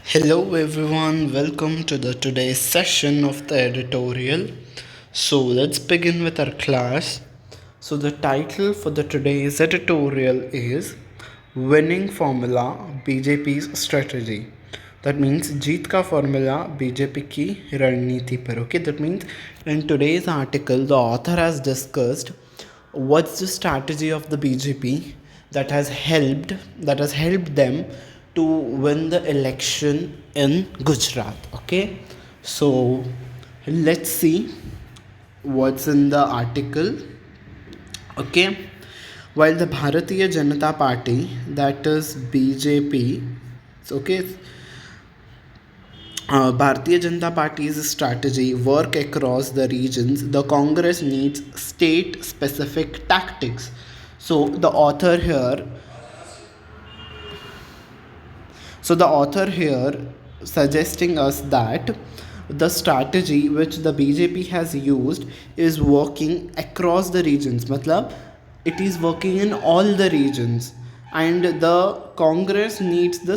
Hello everyone, welcome to the today's session of the editorial. So let's begin with our class. So the title for the today's editorial is Winning Formula BJP's Strategy. That means जीत का formula BJP की रणनीति पर. Okay, that means in today's article the author has discussed what's the strategy of the BJP that has helped them to win the election in Gujarat. Okay, so let's see what's in the article. Okay, while the Bharatiya Janata Party, that is BJP, okay, Bharatiya Janata Party's strategy work across the regions, the Congress needs state specific tactics. So the author here suggesting us that the strategy which the BJP has used is working across the regions. Matlab, it is working in all the regions, and the Congress needs the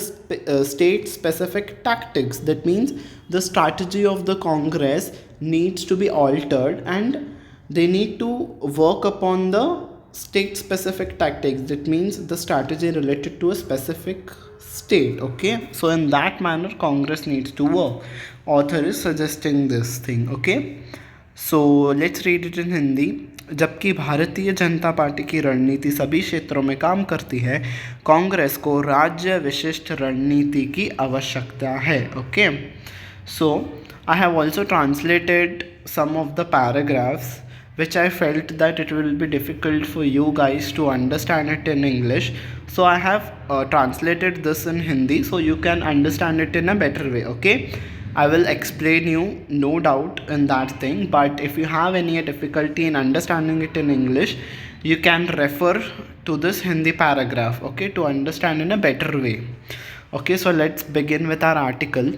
state specific tactics. That means the strategy of the Congress needs to be altered, and they need to work upon the state specific tactics. That means the strategy related to a specific state. Okay, so in that manner Congress needs to work. Author is suggesting this thing. Okay, so let's read it in Hindi. जबकि Bharatiya Janata party की रणनीति सभी क्षेत्रों में काम करती है, कांग्रेस को राज्य विशिष्ट रणनीति की आवश्यकता है. Okay, so I have also translated some of the paragraphs which I felt that it will be difficult for you guys to understand it in English. So I have translated this in Hindi so you can understand it in a better way. Okay, I will explain you, no doubt in that thing, but if you have any difficulty in understanding it in English, you can refer to this Hindi paragraph, okay, to understand in a better way. Okay, so let's begin with our article.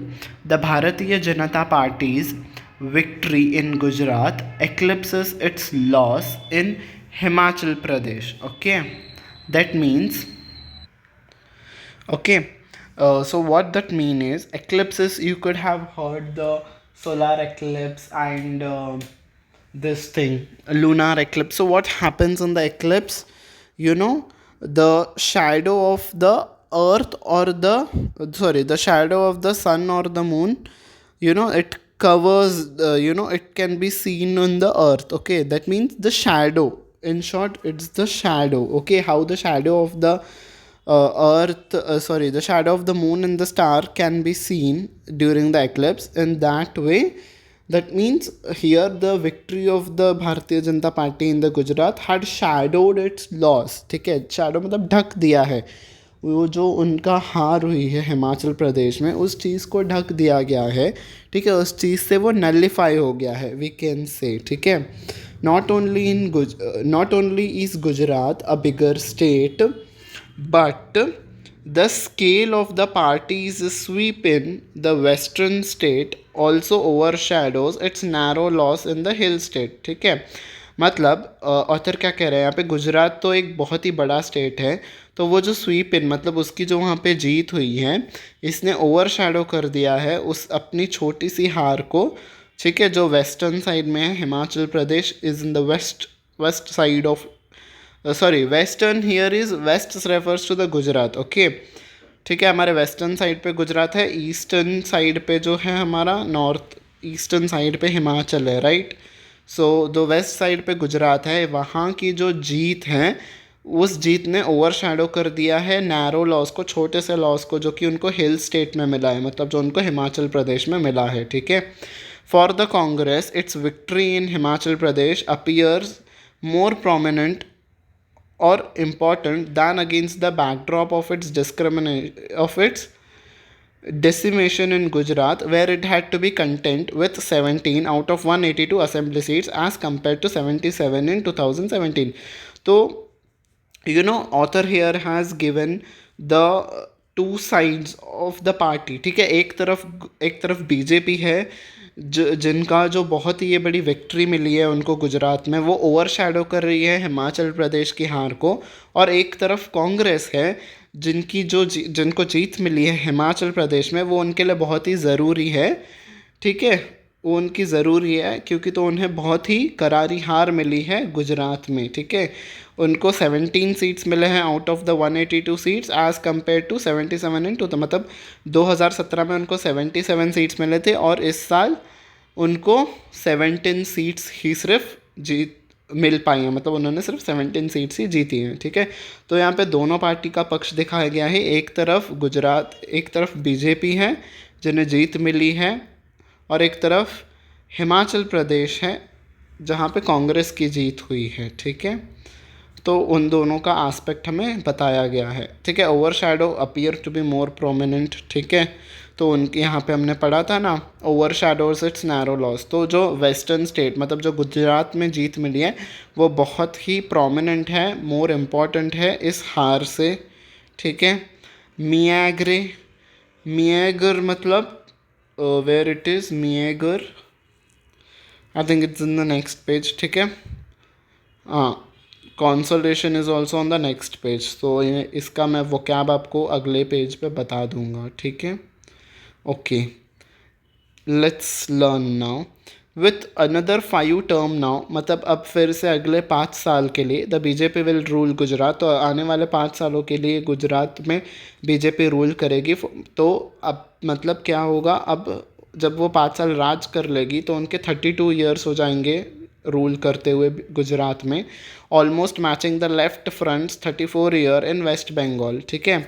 The Bharatiya Janata Party's victory in Gujarat eclipses its loss in Himachal Pradesh. Okay, that means, okay, so what that mean is eclipses. You could have heard the solar eclipse and this thing, lunar eclipse. So what happens in the eclipse? You know, the shadow of the earth or the shadow of the sun or the moon, it covers, it can be seen on the earth. Okay, that means the shadow. In short, it's the shadow. Okay, how the shadow of the the shadow of the moon and the star can be seen during the eclipse. In that way, that means here the victory of the Bharatiya Janata Party in the Gujarat had shadowed its loss. ठीक है, shadow मतलब ढक दिया है. वो जो उनका हार हुई है हिमाचल प्रदेश में, उस चीज़ को ढक दिया गया है. ठीक है, उस चीज़ से वो नलिफाई हो गया है, वी कैन से. ठीक है, not only is Gujarat a bigger state, but the scale of the party's sweep in the western state also overshadows its narrow loss in the hill state. ठीक है, मतलब ऑथर क्या कह रहे हैं यहाँ पे, गुजरात तो एक बहुत ही बड़ा स्टेट है, तो वो जो स्वीप इन मतलब उसकी जो वहाँ पे जीत हुई है, इसने ओवर शैडो कर दिया है उस अपनी छोटी सी हार को. ठीक है, जो वेस्टर्न साइड में है. Himachal Pradesh is in the west side of, western here is west refers to the Gujarat. Okay, ठीक है, हमारे वेस्टर्न साइड पे गुजरात है, ईस्टर्न साइड पे जो है हमारा नॉर्थ ईस्टर्न साइड पे हिमाचल है. राइट, सो जो वेस्ट साइड पे गुजरात है, वहाँ की जो जीत है, उस जीत ने ओवर शैडो कर दिया है नैरो लॉस को, छोटे से लॉस को, जो कि उनको हिल स्टेट में मिला है, मतलब जो उनको हिमाचल प्रदेश में मिला है. ठीक है, for the Congress it's victory in Himachal Pradesh appears more prominent or important than against the backdrop of its decimation in Gujarat, where it had to be content with 17 out of 182 assembly seats as compared to 77 in 2017. So, author here has given the two sides of the party. ठीक है, एक तरफ BJP है जिनका जो बहुत ही ये बड़ी विक्ट्री मिली है उनको गुजरात में, वो ओवर शैडो कर रही है हिमाचल प्रदेश की हार को, और एक तरफ कांग्रेस है जिनको जीत मिली है हिमाचल प्रदेश में, वो उनके लिए बहुत ही ज़रूरी है, ठीक है। वो उनकी ज़रूरी है क्योंकि तो उन्हें बहुत ही करारी हार मिली है गुजरात में, ठीक है। उनको 17 सीट्स मिले हैं out of the 182 seats as compare to 77 in two, मतलब 2017 में उनको 77 सीट्स मिले थे और इस साल उनको 17 सीट्स ही सिर्फ जीत मिल पाई हैं, मतलब उन्होंने सिर्फ 17 सीट्स ही जीती हैं, ठीक है। तो यहाँ पे दोनों पार्टी का पक्ष दिखाया गया है, एक तरफ गुजरात, एक तरफ बीजेपी है जिन्हें जीत मिली है, और एक तरफ हिमाचल प्रदेश है जहाँ पे कांग्रेस की जीत हुई है, ठीक है। तो उन दोनों का एस्पेक्ट हमें बताया गया है, ठीक है। Overshadow appear to be more prominent, ठीक है। तो उनके यहाँ पे हमने पढ़ा था ना, over shadows it's narrow loss. तो जो वेस्टर्न स्टेट मतलब जो गुजरात में जीत मिली है वो बहुत ही प्रोमिनेंट है, मोर इम्पॉर्टेंट है इस हार से, ठीक है। मियागर मतलब where it is meagre, I think it's in the next page, ठीक है। हाँ, consolation is also on the next page, तो ये इसका मैं वोकैब आपको अगले पेज पे बता दूंगा, ठीक है। Okay, let's learn now with another 5 term now, मतलब अब फिर से अगले 5 साल के लिए the BJP will rule Gujarat. तो आने वाले 5 सालों के लिए गुजरात में बीजेपी रूल करेगी। तो अब मतलब क्या होगा, अब जब वो 5 साल राज कर लेगी तो उनके 32 ईयर्स हो जाएंगे रूल करते हुए गुजरात में, almost matching the left fronts 34 year in West Bengal, ठीक है।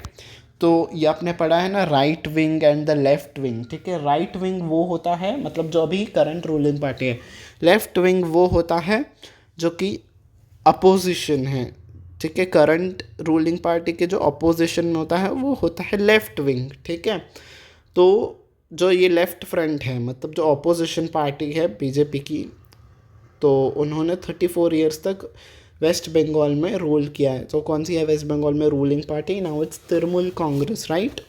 तो ये आपने पढ़ा है ना, right wing and the left wing, ठीक है। राइट विंग वो होता है मतलब जो अभी करंट रूलिंग पार्टी है, लेफ्ट विंग वो होता है जो कि अपोजिशन है, ठीक है। करंट रूलिंग पार्टी के जो अपोजिशन में होता है वो होता है लेफ्ट विंग, ठीक है। तो जो ये लेफ्ट फ्रंट है मतलब जो अपोजिशन पार्टी है बीजेपी की, तो उन्होंने 34 ईयर्स तक वेस्ट बंगाल में रूल किया है। तो कौन सी है वेस्ट बंगाल में ruling party? Now it's Trinamool Congress, right,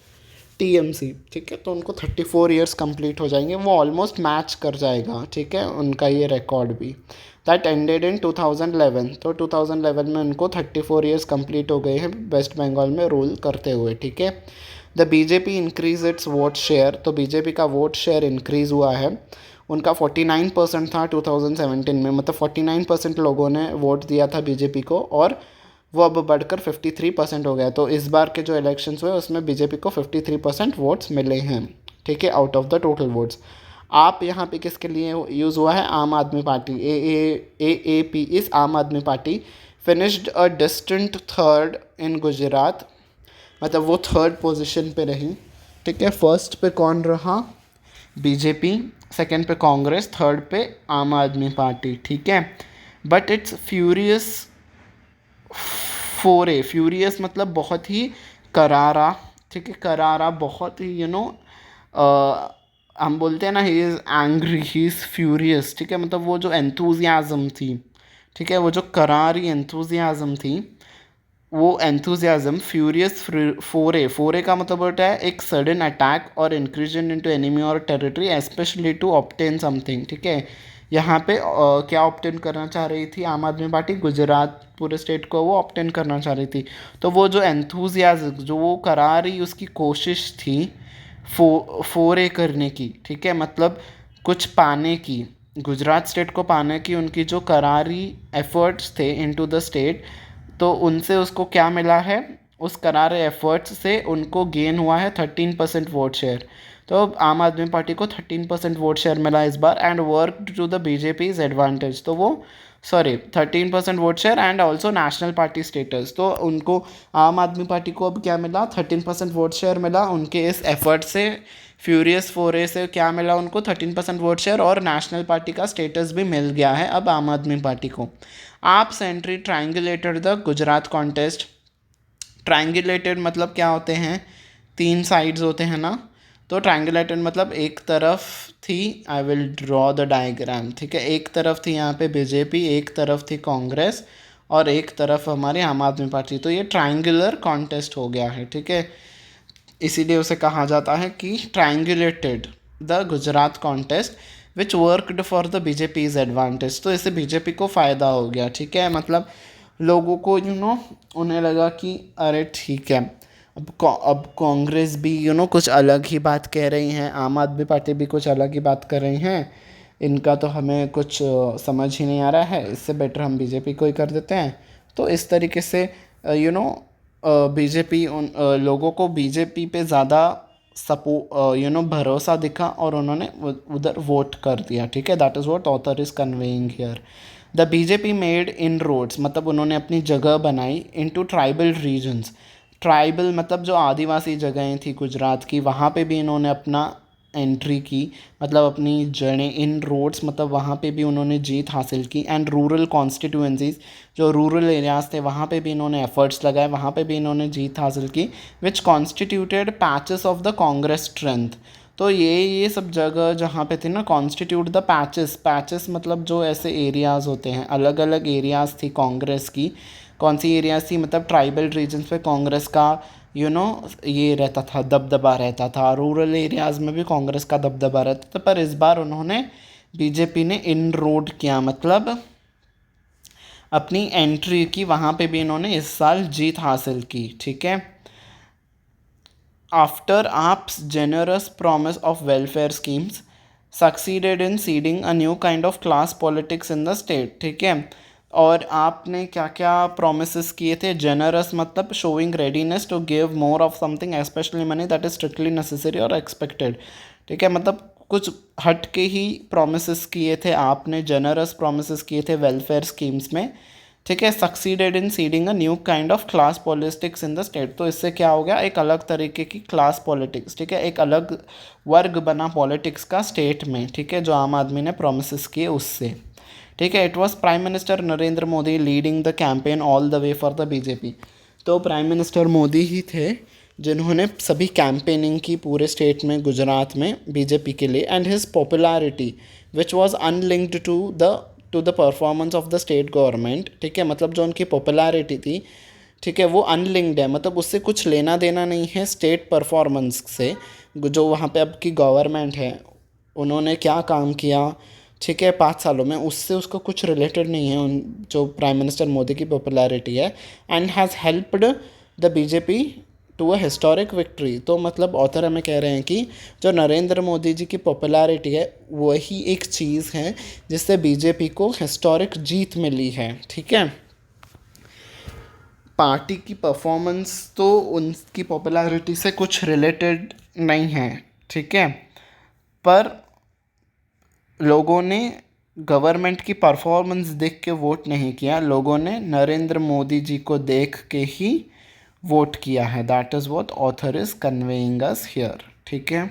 TMC, ठीक है। तो उनको 34 ईयर्स कंप्लीट हो जाएंगे, वो ऑलमोस्ट मैच कर जाएगा, ठीक है, उनका ये रिकॉर्ड भी। दैट एंडेड इन 2011, तो 2011 में उनको 34 ईयर्स कंप्लीट हो गए हैं वेस्ट बंगाल में रूल करते हुए, ठीक है। The BJP increase its vote share, तो बीजेपी का वोट शेयर इंक्रीज़ हुआ है। उनका 49% था 2017 में, मतलब 49% लोगों ने वोट दिया था बीजेपी को, और वो अब बढ़कर 53% हो गया। तो इस बार के जो इलेक्शंस हुए उसमें बीजेपी को 53% वोट्स मिले हैं, ठीक है, out of the total votes. आप यहाँ पे किसके लिए यूज़ हुआ है? आम Aadmi party, A P is आम Aadmi party finished a distant third in Gujarat, मतलब वो थर्ड पोजीशन पे रही, ठीक है। फर्स्ट पे कौन रहा? बीजेपी, सेकंड पे कांग्रेस, थर्ड पे आम आदमी पार्टी, ठीक है। बट इट्स फ्यूरियस फोरे, फ्यूरियस मतलब बहुत ही करारा, ठीक है, करारा, बहुत ही हम बोलते हैं ना, he is angry, he is furious, ठीक है। मतलब वो जो एंथुजियाज़म थी, ठीक है, वो जो करारी एंथुजियाज़म थी, वो एंथुजियाज़म फ्यूरियस फोरे का मतलब होता है एक सडन अटैक और इंक्रीजन इनटू एनिमी और territory especially to obtain something, ठीक है। यहाँ पे क्या ऑब्टेन करना चाह रही थी आम आदमी पार्टी? गुजरात पूरे स्टेट को वो ऑब्टेन करना चाह रही थी। तो वो जो एंथुजियाज़म, जो वो करारी उसकी कोशिश थी फोरे करने की, ठीक है, मतलब कुछ पाने की, गुजरात स्टेट को पाने की उनकी जो करारी एफर्ट्स थे इनटू द स्टेट, तो उनसे उसको क्या मिला है? उस करारे एफर्ट्स से उनको गेन हुआ है 13% वोट शेयर। तो आम आदमी पार्टी को 13% वोट शेयर मिला इस बार, and work to the BJP's advantage. तो वो 13% vote share and also national party status. तो उनको आम आदमी पार्टी को अब क्या मिला? 13% वोट शेयर मिला उनके इस एफर्ट से, फ्यूरियस फोरे से क्या मिला उनको? 13% वोट शेयर, और नेशनल पार्टी का स्टेटस भी मिल गया है अब आम आदमी पार्टी को। आप सेंट्री ट्रायंगुलेटेड द गुजरात कॉन्टेस्ट। ट्रायंगुलेटेड मतलब क्या होते हैं? 3 साइड्स होते हैं ना, तो ट्रायंगुलेटेड मतलब एक तरफ थी, I will draw the diagram, ठीक है, एक तरफ थी यहाँ पे बीजेपी, एक तरफ थी कांग्रेस, और एक तरफ हमारी आम आदमी पार्टी। तो ये ट्रायंगुलर कॉन्टेस्ट हो गया है, ठीक है, इसीलिए उसे कहा जाता है कि triangulated the Gujarat contest which worked for the BJP's advantage. तो इससे बीजेपी को फ़ायदा हो गया, ठीक है, मतलब लोगों को उन्हें लगा कि अरे ठीक है, अब कांग्रेस भी कुछ अलग ही बात कह रही हैं, आम आदमी पार्टी भी कुछ अलग ही बात कर रही हैं। इनका तो हमें कुछ समझ ही नहीं आ रहा है, इससे बेटर हम बीजेपी को ही कर देते हैं। तो इस तरीके से बीजेपी उन लोगों को बीजेपी पे ज़्यादा भरोसा दिखा और उन्होंने उधर वोट कर दिया। ठीक है, that is what author is conveying here. The BJP made inroads, मतलब उन्होंने अपनी जगह बनाई इनटू ट्राइबल रीजन्स। ट्राइबल मतलब जो आदिवासी जगहें थी गुजरात की, वहाँ पे भी इन्होंने अपना एंट्री की, मतलब अपनी जड़ें इन रोड्स, मतलब वहाँ पे भी उन्होंने जीत हासिल की। एंड रूरल कॉन्स्टिट्यूएंसीज, जो रूरल एरियाज़ थे वहाँ पे भी इन्होंने एफर्ट्स लगाए, वहाँ पे भी इन्होंने जीत हासिल की, which constituted patches of the Congress strength. तो ये सब जगह जहाँ पे थी ना, कॉन्स्टिट्यूट द पैचेस, पैचेस मतलब जो ऐसे एरियाज़ होते हैं, अलग अलग एरियाज़ थी कांग्रेस की। कौन सी एरियाज़ थी, मतलब ट्राइबल रीजन्स पे कांग्रेस का ये रहता था, दबदबा रहता था। रूरल एरियाज़ में भी कांग्रेस का दबदबा रहता था, पर इस बार उन्होंने बीजेपी ने इन रोड किया, मतलब अपनी एंट्री की, वहाँ पे भी इन्होंने इस साल जीत हासिल की। ठीक है, after AAP's generous promise of welfare schemes succeeded in seeding a new kind of class politics in the state। ठीक है, और आपने क्या क्या प्रोमिस किए थे? जेनरस मतलब showing readiness to give more of something specially money that is strictly necessary और एक्सपेक्टेड। ठीक है, मतलब कुछ हट के ही प्रोमिस किए थे आपने, जेनरस प्रोमिस किए थे वेलफेयर स्कीम्स में। ठीक है, succeeded in seeding a new kind of class politics in the state. तो इससे क्या हो गया, एक अलग तरीके की क्लास पॉलिटिक्स, ठीक है, एक अलग वर्ग बना पॉलिटिक्स का स्टेट में। ठीक है, जो आम आदमी ने प्रोमिस किए उससे। ठीक है, it was prime minister Narendra Modi leading the campaign all the way for the BJP. तो प्राइम मिनिस्टर मोदी ही थे जिन्होंने सभी कैंपेनिंग की पूरे स्टेट में, गुजरात में बीजेपी के लिए। And his popularity which was unlinked to the performance of the state government. ठीक है, मतलब जो उनकी पॉपुलैरिटी थी, ठीक है, वो अनलिंक्ड है, मतलब उससे कुछ लेना देना नहीं है स्टेट परफॉर्मेंस से। जो वहाँ पे अब की गवर्नमेंट है, उन्होंने क्या काम किया, ठीक है, 5 सालों में, उससे उसको कुछ रिलेटेड नहीं है उन जो प्राइम मिनिस्टर मोदी की पॉपुलैरिटी है। And has helped the BJP to a historic victory. तो मतलब ऑथर हमें कह रहे हैं कि जो नरेंद्र मोदी जी की पॉपुलैरिटी है वही एक चीज़ है जिससे बीजेपी को हिस्टोरिक जीत मिली है। ठीक है, पार्टी की परफॉर्मेंस तो उनकी पॉपुलैरिटी से कुछ रिलेटेड नहीं है। ठीक है, पर लोगों ने गवर्नमेंट की परफॉर्मेंस देख के वोट नहीं किया, लोगों ने नरेंद्र मोदी जी को देख के ही वोट किया है। That is what author is conveying us here. ठीक है,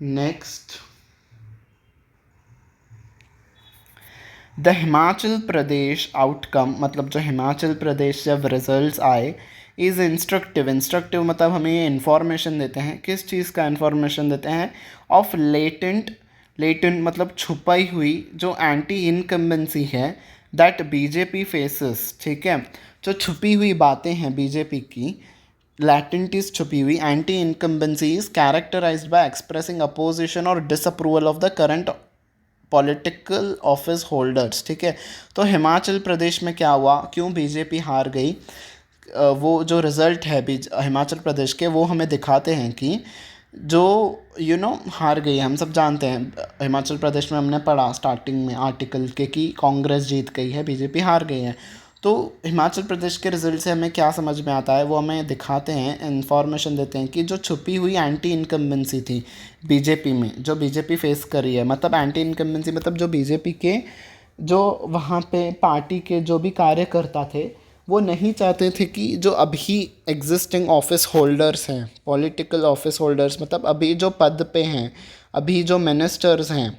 next, the Himachal Pradesh outcome, मतलब जो हिमाचल प्रदेश जब रिजल्ट्स आए, इज़ इंस्ट्रक्टिव। इंस्ट्रक्टिव मतलब हमें ये इन्फॉर्मेशन देते हैं, किस चीज़ का इन्फॉर्मेशन देते हैं, ऑफ लेटेंट मतलब छुपाई हुई जो एंटी इनकम्बेंसी है दैट बीजेपी फेसेस। ठीक है, जो छुपी हुई बातें हैं बीजेपी की, लैटेंट छुपी हुई anti incumbency is characterised by expressing opposition और disapproval of the current political office holders. ठीक है, तो हिमाचल प्रदेश में क्या हुआ, क्यों बीजेपी हार गई, वो जो रिज़ल्ट है हिमाचल प्रदेश के, वो हमें दिखाते हैं कि जो हार गई। हम सब जानते हैं हिमाचल प्रदेश में, हमने पढ़ा स्टार्टिंग में आर्टिकल के कि कांग्रेस जीत गई है, बीजेपी हार गई है। तो हिमाचल प्रदेश के रिज़ल्ट से हमें क्या समझ में आता है, वो हमें दिखाते हैं, इन्फॉर्मेशन देते हैं कि जो छुपी हुई एंटी इनकम्बेंसी थी बीजेपी में, जो बीजेपी फेस कर रही है, मतलब एंटी इनकम्बेंसी मतलब जो बीजेपी के जो वहाँ पे पार्टी के जो भी कार्यकर्ता थे, वो नहीं चाहते थे कि जो अभी एग्जिस्टिंग ऑफिस होल्डर्स हैं, पॉलिटिकल ऑफिस होल्डर्स, मतलब अभी जो पद पे हैं, अभी जो मिनिस्टर्स हैं,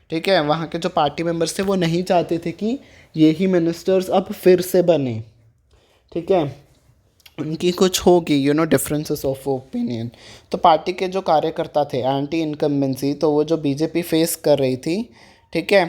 ठीक है, वहाँ के जो पार्टी मेंबर्स थे, वो नहीं चाहते थे कि यही मिनिस्टर्स अब फिर से बने। ठीक है, उनकी कुछ होगी डिफरेंसेस ऑफ ओपिनियन। तो पार्टी के जो कार्यकर्ता थे, एंटी इनकम्बेंसी, तो वो जो बीजेपी फेस कर रही थी, ठीक है,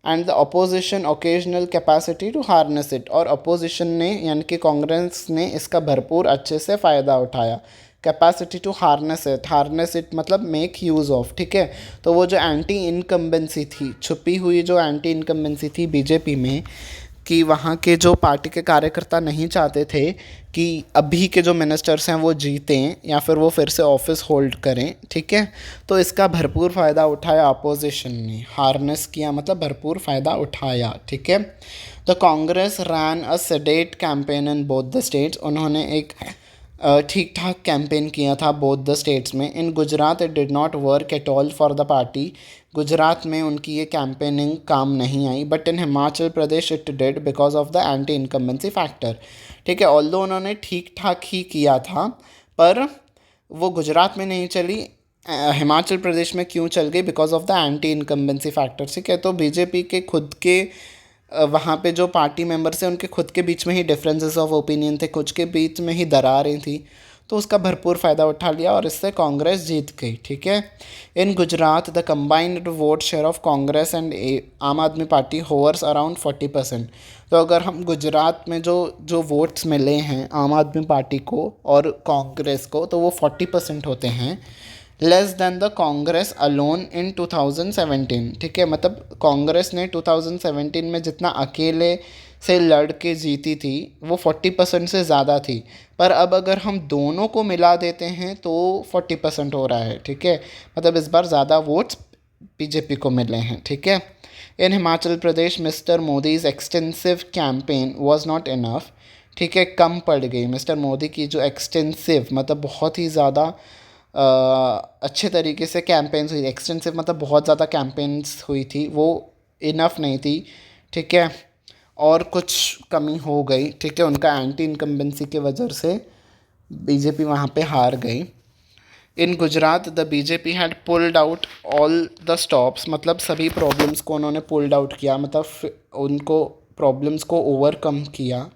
and the opposition occasional capacity to harness it, और अपोजिशन ने यानी कि कांग्रेस ने इसका भरपूर अच्छे से फ़ायदा उठाया। कैपेसिटी टू हार्नेस इट मतलब मेक यूज़ ऑफ। ठीक है, तो वो जो एंटी इनकम्बेंसी थी, छुपी हुई जो एंटी इनकम्बेंसी थी बीजेपी में, कि वहाँ के जो पार्टी के कार्यकर्ता नहीं चाहते थे कि अभी के जो मिनिस्टर्स हैं वो जीतें या फिर वो फिर से ऑफिस होल्ड करें, ठीक है। तो इसका भरपूर फ़ायदा उठाया अपोजिशन ने, हार्नेस किया मतलब भरपूर फ़ायदा उठाया, ठीक है। तो Congress ran a sedate campaign in both the states, उन्होंने एक ठीक ठाक कैंपेन किया था बोथ द स्टेट्स में। In Gujarat it did not work at all for the party, Gujarat में उनकी ये कैंपेनिंग काम नहीं आई। But in Himachal Pradesh it did because of the anti incumbency factor, ठीक है। ऑल्दो उन्होंने ठीक ठाक ही किया था, पर वो गुजरात में नहीं चली, हिमाचल प्रदेश में क्यों चल गई? Because of the anti incumbency factor, ठीक है। तो बीजेपी के खुद के वहाँ पे जो पार्टी मेंबर्स हैं उनके खुद के बीच में ही डिफरेंसेस ऑफ ओपिनियन थे, कुछ के बीच में ही दरारें थी, तो उसका भरपूर फ़ायदा उठा लिया और इससे कांग्रेस जीत गई, ठीक है। In Gujarat the combined vote share of Congress and Aam Aadmi party hovers around 40%। तो अगर हम गुजरात में जो जो वोट्स मिले हैं आम आदमी पार्टी को और कांग्रेस को, तो वो 40% होते हैं, less than the Congress alone in 2017, ठीक है। मतलब कांग्रेस ने 2017 में जितना अकेले से लड़ के जीती थी वो 40% से ज़्यादा थी, पर अब अगर हम दोनों को मिला देते हैं तो 40% हो रहा है, ठीक है। मतलब इस बार ज़्यादा वोट्स बीजेपी को मिले हैं, ठीक है। In Himachal Pradesh mister Modi's extensive campaign was not enough, ठीक है, कम पड़ गई। मिस्टर मोदी की जो एक्सटेंसिव मतलब बहुत ही ज़्यादा अच्छे तरीके से कैंपेन्स हुई, एक्सटेंसिव मतलब बहुत ज़्यादा कैंपेन्स हुई थी, वो इनफ नहीं थी, ठीक है, और कुछ कमी हो गई, ठीक है। उनका एंटी इनकम्बेंसी के वजह से बीजेपी वहाँ पे हार गई। In Gujarat the BJP had pulled out all the stops, मतलब सभी प्रॉब्लम्स को उन्होंने पुल्ड आउट किया, मतलब उनको प्रॉब्लम्स को ओवरकम किया,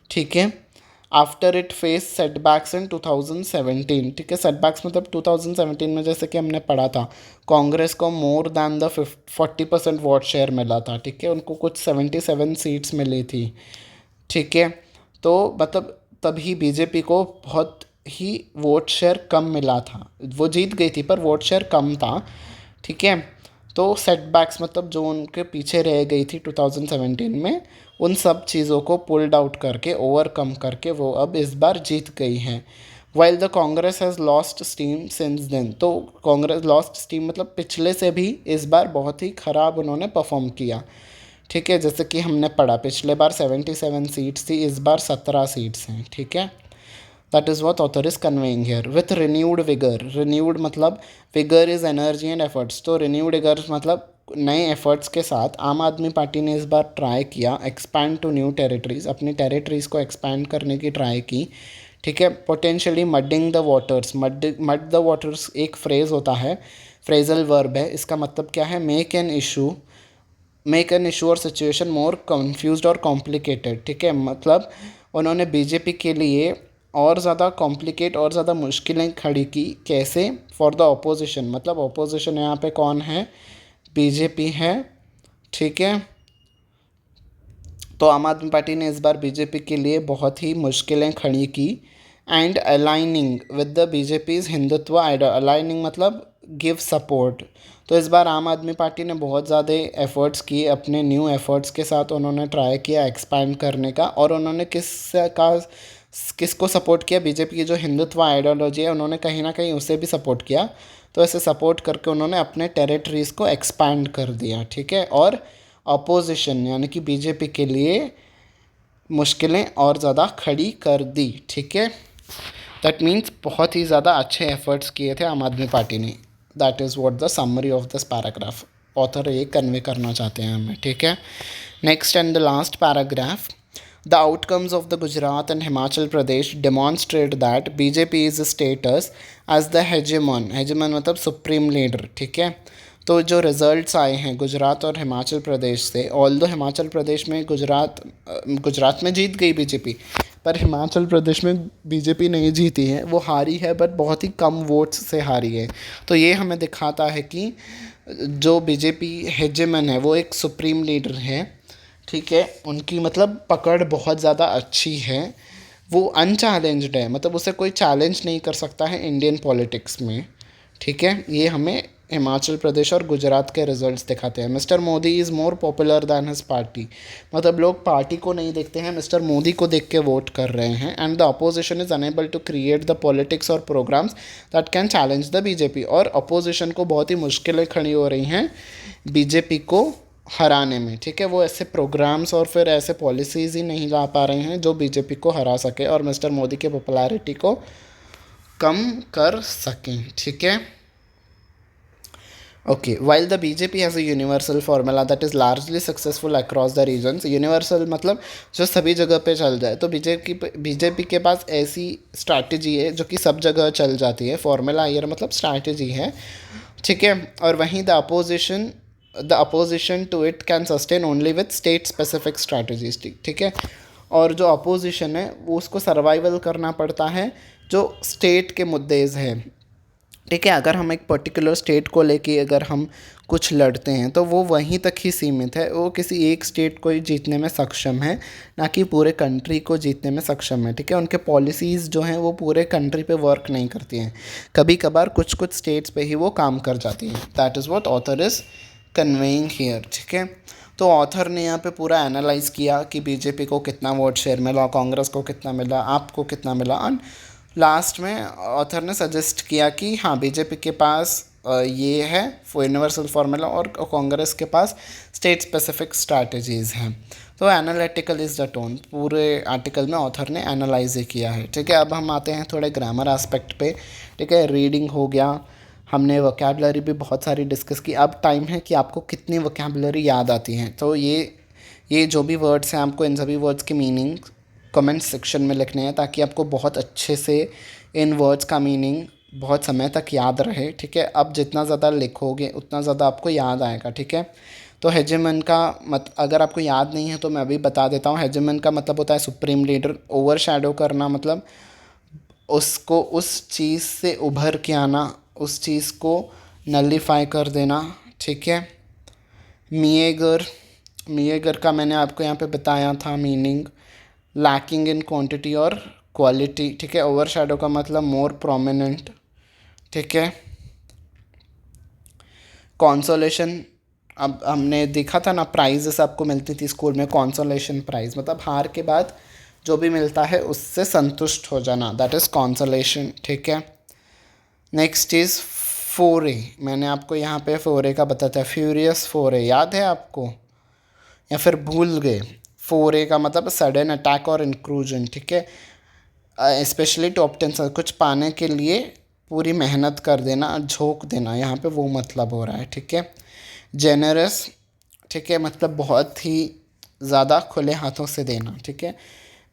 ठीक है। आफ्टर इट फेस सेटबैक्स इन 2017, ठीक है। सेटबैक्स मतलब 2017 में जैसे कि हमने पढ़ा था कांग्रेस को more than the 40% vote share मिला था, ठीक है। उनको कुछ 77 सीट्स मिली थी, ठीक है। तो मतलब तभी बीजेपी को बहुत ही वोट शेयर कम मिला था, वो जीत गई थी पर वोट शेयर कम था, ठीक है। तो सेटबैक्स मतलब जो उनके पीछे रह गई थी 2017 में, उन सब चीज़ों को पुल्ड आउट करके ओवरकम करके वो अब इस बार जीत गई हैं। While the Congress has lost steam since then, तो कांग्रेस लॉस्ट स्टीम मतलब पिछले से भी इस बार बहुत ही ख़राब उन्होंने परफॉर्म किया, ठीक है। जैसे कि हमने पढ़ा पिछले बार 77 सीट्स थी, इस बार 17 सीट्स हैं, ठीक है। That is what author is conveying here with renewed vigour. Renewed मतलब vigour is energy and efforts, तो रिन्यूड विगर मतलब नए एफर्ट्स के साथ आम आदमी पार्टी ने इस बार ट्राई किया एक्सपैंड टू न्यू टेरिटरीज़, अपनी टेरिटरीज़ को एक्सपैंड करने की ट्राई की, ठीक है। Potentially muddying the waters, mud the waters एक फ्रेज़ होता है, फ्रेजल वर्ब है, इसका मतलब क्या है? मेक एन इशू और सिचुएशन मोर कन्फ्यूज्ड और कॉम्प्लिकेटेड, ठीक है। मतलब उन्होंने बीजेपी के लिए और ज़्यादा कॉम्प्लिकेट और ज़्यादा मुश्किलें खड़ी की, कैसे? फॉर द अपोजिशन, मतलब अपोजिशन यहाँ पे कौन है? बीजेपी है, ठीक है। तो आम आदमी पार्टी ने इस बार बीजेपी के लिए बहुत ही मुश्किलें खड़ी की। And aligning with the BJP's Hindutva idea, aligning मतलब गिव सपोर्ट। तो इस बार आम आदमी पार्टी ने बहुत ज़्यादा एफ़र्ट्स किए, अपने न्यू एफ़र्ट्स के साथ उन्होंने ट्राई किया एक्सपैंड करने का, और उन्होंने किसको सपोर्ट किया? बीजेपी की जो हिंदुत्व आइडियोलॉजी है उन्होंने कहीं ना कहीं उसे भी सपोर्ट किया। तो ऐसे सपोर्ट करके उन्होंने अपने टेरिटरीज़ को एक्सपैंड कर दिया, ठीक है। और अपोजिशन यानी कि बीजेपी के लिए मुश्किलें और ज़्यादा खड़ी कर दी, ठीक है। दैट मीन्स बहुत ही ज़्यादा अच्छे एफर्ट्स किए थे आम आदमी पार्टी ने। That is what the summary of this paragraph, author ये कन्वे करना चाहते हैं हमें, ठीक है। Next and the last paragraph, the outcomes of the Gujarat and Himachal Pradesh demonstrate that BJP is status as the hegemon, hegemon मतलब सुप्रीम लीडर, ठीक है। तो जो रिज़ल्ट्स आए हैं गुजरात और हिमाचल प्रदेश से, ऑल्दो हिमाचल प्रदेश में गुजरात में जीत गई बीजेपी, पर हिमाचल प्रदेश में बीजेपी नहीं जीती है, वो हारी है, बट बहुत ही कम वोट्स से हारी है। तो ये हमें दिखाता है कि जो बीजेपी हेजेमन है वो एक सुप्रीम लीडर है, ठीक है। उनकी मतलब पकड़ बहुत ज़्यादा अच्छी है, वो अनचैलेंज्ड है, मतलब उसे कोई चैलेंज नहीं कर सकता है इंडियन पॉलिटिक्स में, ठीक है। ये हमें हिमाचल प्रदेश और गुजरात के रिजल्ट्स दिखाते हैं। Mr Modi is more popular than his party, मतलब लोग पार्टी को नहीं देखते हैं, मिस्टर मोदी को देख के वोट कर रहे हैं। And the opposition is unable to create the politics और programmes that can challenge the BJP, और अपोजिशन को बहुत ही मुश्किलें खड़ी हो रही हैं बीजेपी को हराने में, ठीक है। वो ऐसे प्रोग्राम्स और फिर ऐसे पॉलिसीज़ ही नहीं ला पा रहे हैं जो बीजेपी को हरा सके और मिस्टर मोदी के पॉपुलैरिटी को कम कर सकें, ठीक है। Okay, while the BJP has a universal formula that is largely successful across the regions, universal मतलब जो सभी जगह पे चल जाए, तो बीजेपी के पास ऐसी स्ट्रैटेजी है जो कि सब जगह चल जाती है। फॉर्मूला ये मतलब स्ट्रैटेजी है, ठीक है। और वहीं the opposition to it can sustain only with state specific strategies, ठीक है। और जो अपोजिशन है वो उसको सर्वाइवल करना पड़ता है जो स्टेट के मुद्देज़ हैं, ठीक है। अगर हम एक पर्टिकुलर स्टेट को लेके अगर हम कुछ लड़ते हैं तो वो वहीं तक ही सीमित है, वो किसी एक स्टेट को ही जीतने में सक्षम है, ना कि पूरे कंट्री को जीतने में सक्षम है, ठीक है। उनके पॉलिसीज़ जो हैं वो पूरे कंट्री पे वर्क नहीं करती हैं, कभी कभार कुछ कुछ स्टेट्स पे ही वो काम कर जाती हैं। That is what author is conveying here, ठीक है। तो ऑथर ने यहाँ पे पूरा एनालाइज़ किया कि बीजेपी को कितना वोट शेयर मिला, कांग्रेस को कितना मिला, आपको कितना मिला, एंड लास्ट में ऑथर ने सजेस्ट किया कि हाँ बीजेपी के पास ये है यूनिवर्सल फार्मूला और कांग्रेस के पास स्टेट स्पेसिफिक स्ट्रैटेजीज़ हैं। तो एनालिटिकल इज़ द टोन, पूरे आर्टिकल में ऑथर ने एनालाइज किया है, ठीक है। अब हम आते हैं थोड़े ग्रामर एस्पेक्ट पे, ठीक है। रीडिंग हो गया, हमने वोकैबुलरी भी बहुत सारी डिस्कस की। अब टाइम है कि आपको कितनी वोकैबुलरी याद आती हैं। तो ये जो भी वर्ड्स हैं आपको इन सभी वर्ड्स की मीनिंग कमेंट सेक्शन में लिखने हैं, ताकि आपको बहुत अच्छे से इन वर्ड्स का मीनिंग बहुत समय तक याद रहे, ठीक है। अब जितना ज़्यादा लिखोगे उतना ज़्यादा आपको याद आएगा, ठीक है। तो हेजेमन का अगर आपको याद नहीं है तो मैं अभी बता देता हूँ। हेजेमन का मतलब होता है सुप्रीम लीडर, ओवर शैडो करना मतलब उसको उस चीज़ से उभर के आना, उस चीज़ को नलीफाई कर देना, ठीक है। मिएगर का मैंने आपको यहाँ पे बताया था मीनिंग, लैकिंग इन क्वांटिटी और क्वालिटी, ठीक है। ओवर शैडो का मतलब मोर प्रोमिनेंट, ठीक है। कॉन्सोलेशन, अब हमने देखा था ना प्राइजेस आपको मिलती थी स्कूल में, कॉन्सोलेशन प्राइज़ मतलब हार के बाद जो भी मिलता है उससे संतुष्ट हो जाना, दैट इज़ कॉन्सोलेशन, ठीक है। नेक्स्ट इज़ फोरे, मैंने आपको यहाँ पे फोरे का बताया था, फ्यूरियस फोरे, याद है आपको या फिर भूल गए? फोरे का मतलब सडन अटैक और इंक्लूजन, ठीक है। स्पेशली टू ऑब्टेन, कुछ पाने के लिए पूरी मेहनत कर देना, झोंक देना, यहाँ पे वो मतलब हो रहा है, ठीक है। जेनरस, ठीक है, मतलब बहुत ही ज़्यादा खुले हाथों से देना, ठीक है।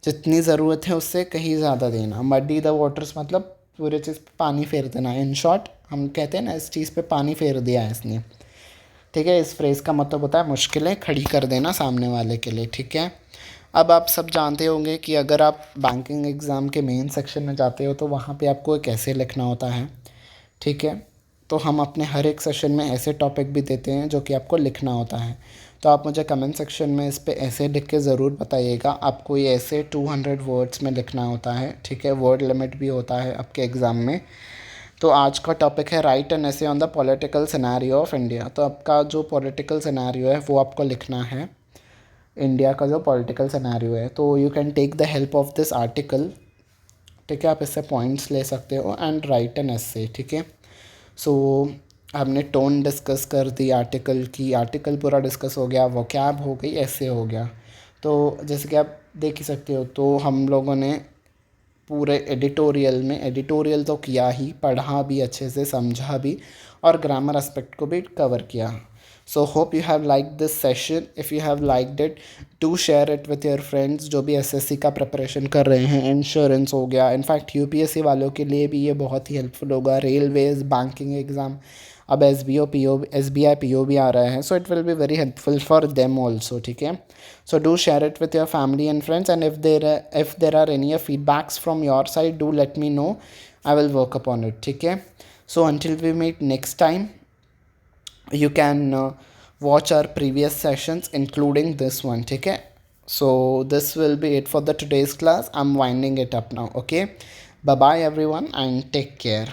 जितनी ज़रूरत है उससे कहीं ज़्यादा देना। मडी द वाटर्स मतलब पूरे चीज़ पे पानी फेर देना। इन शॉर्ट हम कहते हैं ना इस चीज़ पे पानी फेर दिया है इसने, ठीक है। इस फ्रेज़ का मतलब होता है मुश्किलें खड़ी कर देना सामने वाले के लिए, ठीक है। अब आप सब जानते होंगे कि अगर आप बैंकिंग एग्ज़ाम के मेन सेक्शन में जाते हो तो वहाँ पे आपको कैसे लिखना होता है, ठीक है। तो हम अपने हर एक सेशन में ऐसे टॉपिक भी देते हैं जो कि आपको लिखना होता है। तो आप मुझे कमेंट सेक्शन में इस पे ऐसे लिख के ज़रूर बताइएगा। आपको ये ऐसे 200 वर्ड्स में लिखना होता है, ठीक है। वर्ड लिमिट भी होता है आपके एग्ज़ाम में। तो आज का टॉपिक है right an essay on the political scenario of India. तो आपका जो पॉलिटिकल सिनेरियो है वो आपको लिखना है, इंडिया का जो पॉलिटिकल सिनेरियो है। तो you can take the help of this article, ठीक है। आप इससे पॉइंट्स ले सकते हो एंड राइट एन एसे, ठीक है। सो हमने टोन डिस्कस कर दी आर्टिकल की, आर्टिकल पूरा डिस्कस हो गया, वोकैब हो गई, ऐसे हो गया। तो जैसे कि आप देख ही सकते हो, तो हम लोगों ने पूरे एडिटोरियल तो किया ही, पढ़ा भी अच्छे से, समझा भी और ग्रामर एस्पेक्ट को भी कवर किया। So hope you have like this session. If you have liked it, do share it with your friends जो भी एसएससी का प्रिपरेशन कर रहे हैं। इंश्योरेंस हो गया, इनफैक्ट यूपीएससी वालों के लिए भी ये बहुत ही हेल्पफुल होगा। रेलवेज, बैंकिंग एग्ज़ाम, अब एसबीआई पीओ भी आ रहा है, so it will be very helpful for them also, ठीक है। So do share it with your family and friends, and if there are any feedbacks from your side, do let me know. I will work upon it, ठीक है। So until we meet next time, you can watch our previous sessions including this one, ठीक है। So this will be it for the today's class. I'm winding it up now, okay। Bye bye everyone and take care.